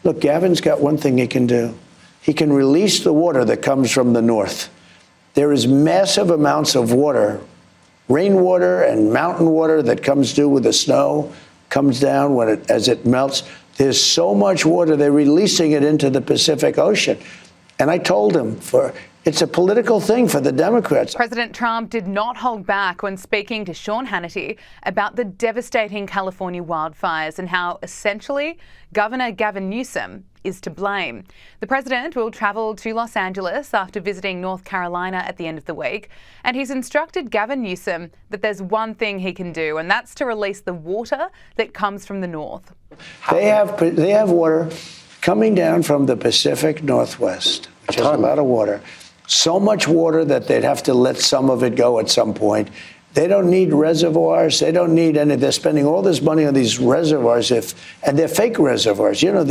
Look, Gavin's got one thing he can do. He can release the water that comes from the north. There is massive amounts of water, rainwater and mountain water that comes due with the snow, comes down as it melts. There's so much water, they're releasing it into the Pacific Ocean. And I told him, it's a political thing for the Democrats. President Trump did not hold back when speaking to Sean Hannity about the devastating California wildfires and how essentially Governor Gavin Newsom is to blame. The president will travel to Los Angeles after visiting North Carolina at the end of the week, and he's instructed Gavin Newsom that there's one thing he can do, and that's to release the water that comes from the north. They have water coming down from the Pacific Northwest, which is a lot of water. So much water that they'd have to let some of it go at some point. They don't need reservoirs. They don't need any. They're spending all this money on these reservoirs, and they're fake reservoirs. You know,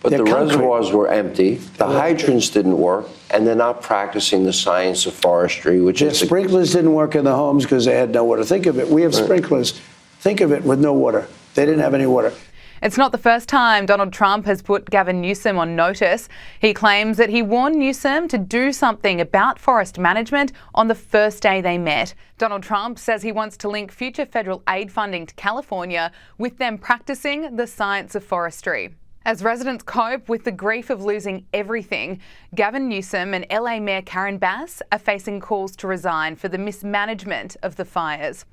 But the reservoirs were empty. The hydrants didn't work, and they're not practicing the science of forestry, which is sprinklers didn't work in the homes because they had no water. Think of it. We have sprinklers. Think of it with no water. They didn't have any water. It's not the first time Donald Trump has put Gavin Newsom on notice. He claims that he warned Newsom to do something about forest management on the first day they met. Donald Trump says he wants to link future federal aid funding to California with them practicing the science of forestry. As residents cope with the grief of losing everything, Gavin Newsom and LA Mayor Karen Bass are facing calls to resign for the mismanagement of the fires.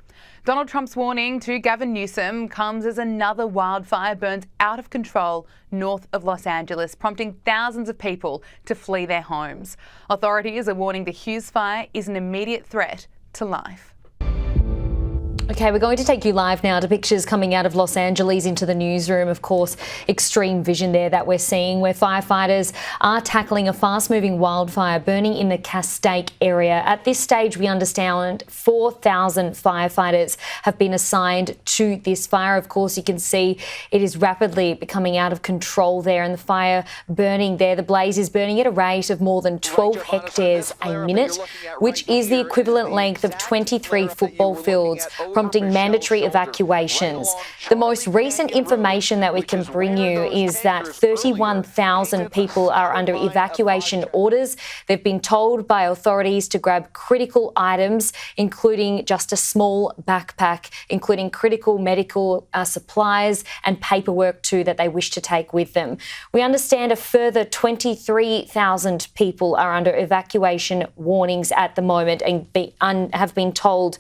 Donald Trump's warning to Gavin Newsom comes as another wildfire burns out of control north of Los Angeles, prompting thousands of people to flee their homes. Authorities are warning the Hughes fire is an immediate threat to life. Okay, we're going to take you live now to pictures coming out of Los Angeles into the newsroom. Of course, extreme vision there that we're seeing where firefighters are tackling a fast-moving wildfire burning in the Castaic area. At this stage, we understand 4,000 firefighters have been assigned to this fire. Of course, you can see it is rapidly becoming out of control there, and the fire burning there, the blaze is burning at a rate of more than 12 hectares a minute, which is the equivalent length of 23 football fields, prompting mandatory evacuations. The most recent information that we can bring you is that 31,000 people are under evacuation orders. They've been told by authorities to grab critical items, including just a small backpack, including critical medical supplies and paperwork too that they wish to take with them. We understand a further 23,000 people are under evacuation warnings at the moment and have been told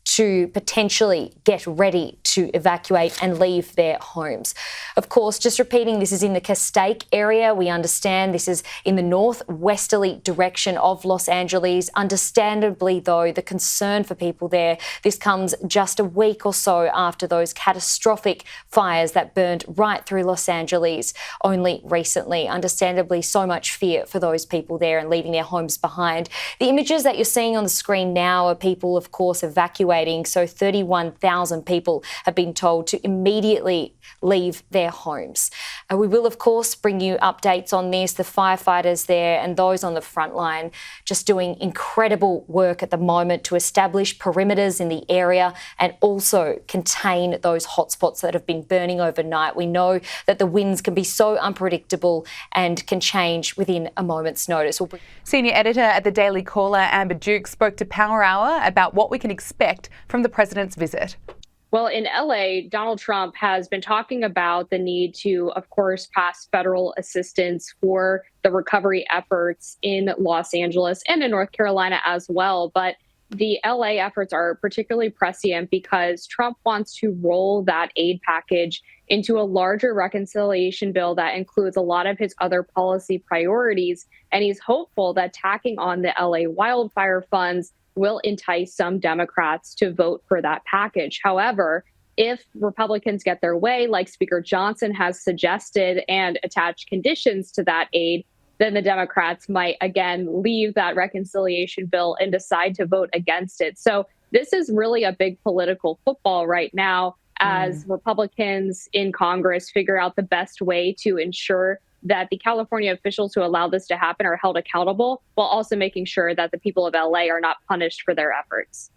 to potentially get ready to evacuate and leave their homes. Of course, just repeating, this is in the Castaic area. We understand this is in the northwesterly direction of Los Angeles. Understandably, though, the concern for people there, this comes just a week or so after those catastrophic fires that burned right through Los Angeles only recently. Understandably, so much fear for those people there and leaving their homes behind. The images that you're seeing on the screen now are people, of course, evacuating. So 31,000 people have been told to immediately leave their homes. We will, of course, bring you updates on this. The firefighters there and those on the front line just doing incredible work at the moment to establish perimeters in the area and also contain those hotspots that have been burning overnight. We know that the winds can be so unpredictable and can change within a moment's notice. Senior editor at the Daily Caller, Amber Duke, spoke to Power Hour about what we can expect from the president's visit. Well, in LA, Donald Trump has been talking about the need to, of course, pass federal assistance for the recovery efforts in Los Angeles and in North Carolina as well. But the LA efforts are particularly prescient because Trump wants to roll that aid package into a larger reconciliation bill that includes a lot of his other policy priorities. And he's hopeful that tacking on the LA wildfire funds will entice some Democrats to vote for that package. However, if Republicans get their way, like Speaker Johnson has suggested, and attach conditions to that aid, then the Democrats might again leave that reconciliation bill and decide to vote against it. So this is really a big political football right now as Republicans in Congress figure out the best way to ensure that the California officials who allow this to happen are held accountable, while also making sure that the people of LA are not punished for their efforts.